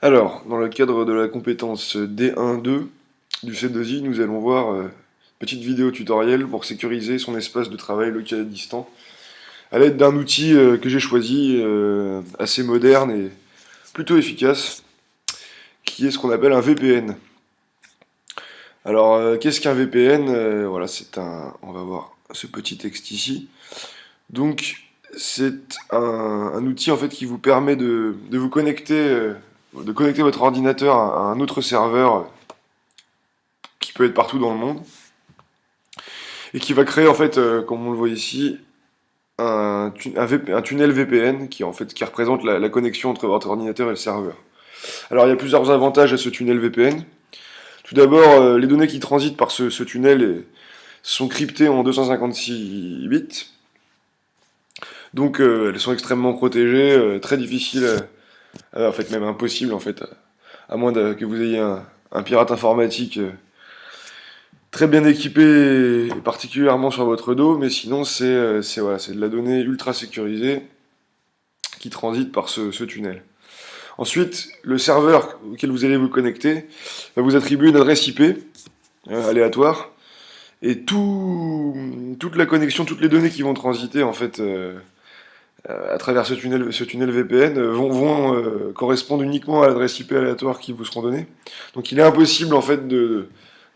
Alors, dans le cadre de la compétence D1-2 du C2I, nous allons voir une petite vidéo tutoriel pour sécuriser son espace de travail local et distant à l'aide d'un outil que j'ai choisi, assez moderne et plutôt efficace, qui est ce qu'on appelle un VPN. Alors, qu'est-ce qu'un VPN? Voilà, on va voir ce petit texte ici. Donc, c'est un outil en fait qui vous permet de vous connecter, de connecter votre ordinateur à un autre serveur qui peut être partout dans le monde et qui va créer en fait, comme on le voit ici, un tunnel VPN qui représente la connexion entre votre ordinateur et le serveur. Alors il y a plusieurs avantages à ce tunnel VPN. Tout d'abord, les données qui transitent par ce tunnel sont cryptées en 256 bits. Donc elles sont extrêmement protégées, très difficiles, en fait même impossible en fait, à moins que vous ayez un pirate informatique très bien équipé, et particulièrement sur votre dos, mais sinon voilà, c'est de la donnée ultra sécurisée qui transite par ce tunnel. Ensuite, le serveur auquel vous allez vous connecter va vous attribuer une adresse IP aléatoire, et toute la connexion, toutes les données qui vont transiter en fait à travers ce tunnel VPN vont correspondre uniquement à l'adresse IP aléatoire qui vous seront données. Donc il est impossible en fait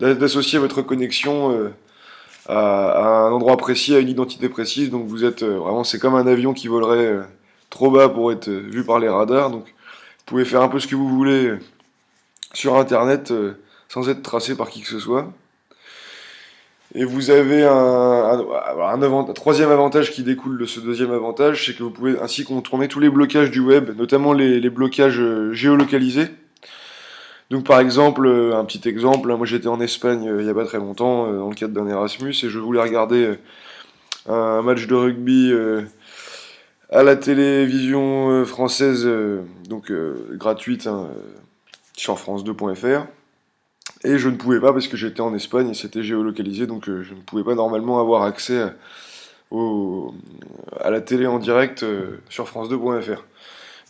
d'associer votre connexion à un endroit précis, à une identité précise. Donc vous êtes vraiment, c'est comme un avion qui volerait trop bas pour être vu par les radars. Donc vous pouvez faire un peu ce que vous voulez sur Internet sans être tracé par qui que ce soit. Et vous avez un troisième avantage qui découle de ce deuxième avantage, c'est que vous pouvez ainsi contourner tous les blocages du web, notamment les blocages géolocalisés. Donc par exemple, un petit exemple, moi j'étais en Espagne il n'y a pas très longtemps dans le cadre d'un Erasmus et je voulais regarder un match de rugby à la télévision française, donc gratuite, hein, sur france2.fr. Et je ne pouvais pas parce que j'étais en Espagne et c'était géolocalisé, donc je ne pouvais pas normalement avoir accès à la télé en direct sur france2.fr.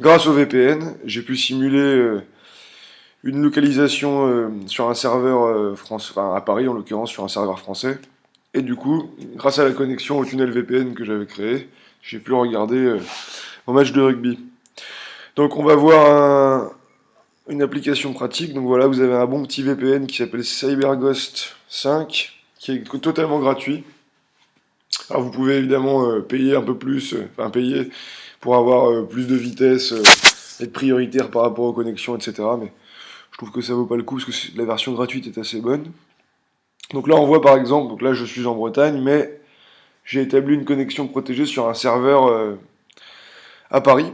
Grâce au VPN, j'ai pu simuler une localisation sur un serveur enfin à Paris en l'occurrence, sur un serveur français. Et du coup, grâce à la connexion au tunnel VPN que j'avais créé, j'ai pu regarder mon match de rugby. Donc on va voir une application pratique. Donc voilà, vous avez un bon petit VPN qui s'appelle CyberGhost 5, qui est totalement gratuit. Alors vous pouvez évidemment payer un peu plus, enfin payer pour avoir plus de vitesse, être prioritaire par rapport aux connexions, etc. Mais je trouve que ça vaut pas le coup parce que la version gratuite est assez bonne. Donc là on voit par exemple, donc là je suis en Bretagne, mais j'ai établi une connexion protégée sur un serveur à Paris.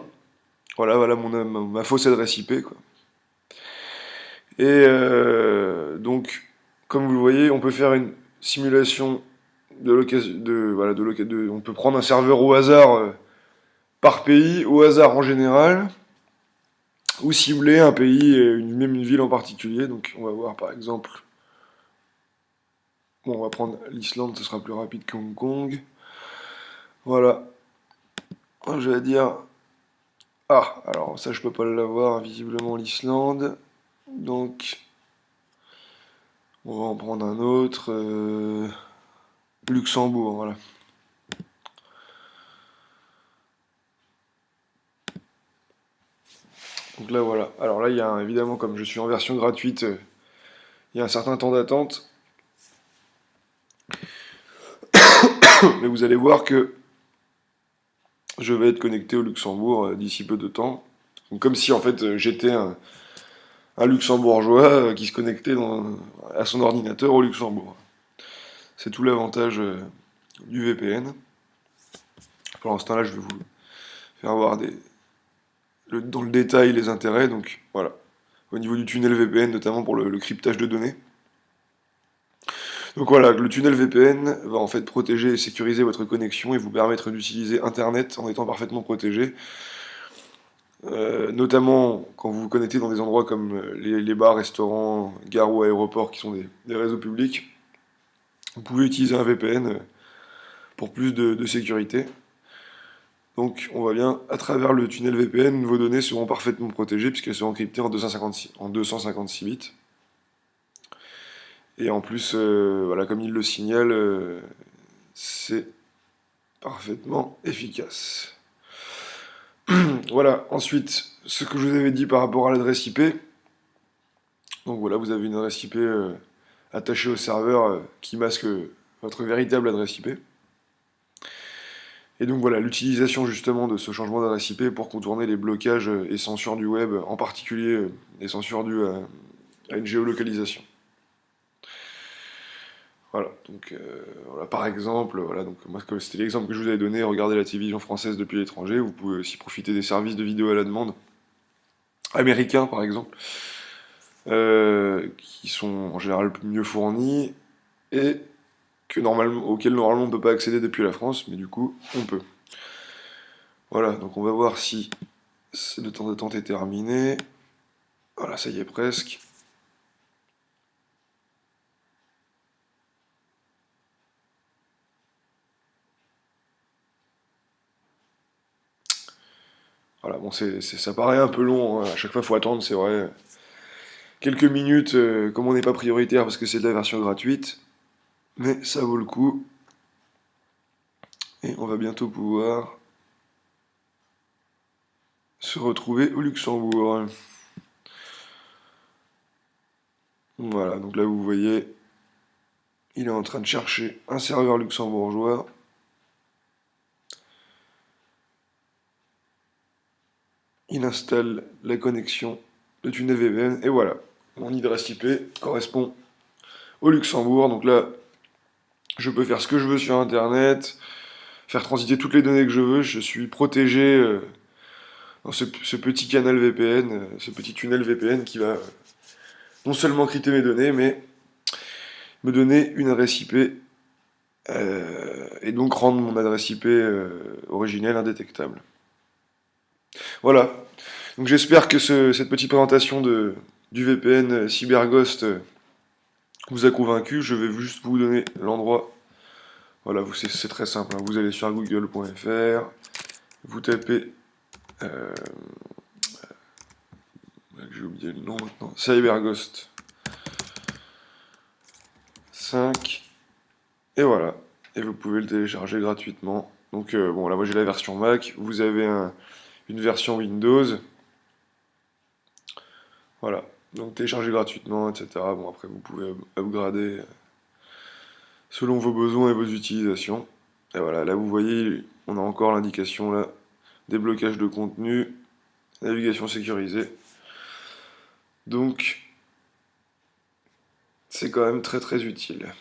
Voilà ma fausse adresse IP, quoi. Et donc, comme vous le voyez, on peut faire une simulation on peut prendre un serveur au hasard par pays, au hasard en général, ou cibler un pays, même une ville en particulier. Donc on va voir par exemple, bon on va prendre l'Islande, ce sera plus rapide que Hong Kong. Voilà, je vais dire, alors ça je peux pas l'avoir, visiblement l'Islande, donc on va en prendre un autre, Luxembourg, voilà. Donc là voilà, alors là il y a évidemment, comme je suis en version gratuite, il y a un certain temps d'attente, mais vous allez voir que je vais être connecté au Luxembourg d'ici peu de temps. Donc, comme si en fait j'étais un luxembourgeois qui se connectait à son ordinateur au Luxembourg. C'est tout l'avantage du VPN. Pour l'instant là je vais vous faire voir dans le détail les intérêts, donc voilà. Au niveau du tunnel VPN, notamment pour le cryptage de données. Donc voilà, le tunnel VPN va en fait protéger et sécuriser votre connexion et vous permettre d'utiliser Internet en étant parfaitement protégé. Notamment quand vous vous connectez dans des endroits comme les bars, restaurants, gares ou aéroports qui sont des réseaux publics. Vous pouvez utiliser un VPN pour plus de sécurité. Donc on voit bien, à travers le tunnel VPN, vos données seront parfaitement protégées puisqu'elles seront encryptées en 256 bits. Et en plus, voilà, comme il le signale, c'est parfaitement efficace. Voilà, ensuite, ce que je vous avais dit par rapport à l'adresse IP. Donc voilà, vous avez une adresse IP attachée au serveur qui masque votre véritable adresse IP. Et donc voilà, l'utilisation justement de ce changement d'adresse IP pour contourner les blocages et censures du web, en particulier les censures dues à une géolocalisation. Voilà, donc voilà, par exemple, voilà, donc moi c'était l'exemple que je vous avais donné, regardez la télévision française depuis l'étranger, vous pouvez aussi profiter des services de vidéo à la demande américains par exemple, qui sont en général mieux fournis et auxquels normalement on ne peut pas accéder depuis la France, mais du coup on peut. Voilà, donc on va voir si le temps d'attente est terminé. Voilà, ça y est presque. Voilà, bon, ça paraît un peu long, hein. À chaque fois il faut attendre, c'est vrai. Quelques minutes, comme on n'est pas prioritaire parce que c'est de la version gratuite, mais ça vaut le coup. Et on va bientôt pouvoir se retrouver au Luxembourg. Voilà, donc là vous voyez, il est en train de chercher un serveur luxembourgeois. Il installe la connexion de tunnel VPN, et voilà, mon adresse IP correspond au Luxembourg. Donc là, je peux faire ce que je veux sur Internet, faire transiter toutes les données que je veux, je suis protégé dans ce petit canal VPN, ce petit tunnel VPN qui va non seulement crypter mes données, mais me donner une adresse IP et donc rendre mon adresse IP originelle indétectable. Voilà, donc j'espère que cette petite présentation du VPN CyberGhost vous a convaincu. Je vais juste vous donner l'endroit. Voilà, c'est très simple, hein. Vous allez sur google.fr, vous tapez... j'ai oublié le nom maintenant. CyberGhost 5. Et voilà. Et vous pouvez le télécharger gratuitement. Donc bon, là moi j'ai la version Mac. Vous avez une version Windows. Voilà. Donc télécharger gratuitement, etc. Bon, après vous pouvez upgrader selon vos besoins et vos utilisations. Et voilà, là vous voyez, on a encore l'indication là, déblocage de contenu, navigation sécurisée. Donc, c'est quand même très très utile.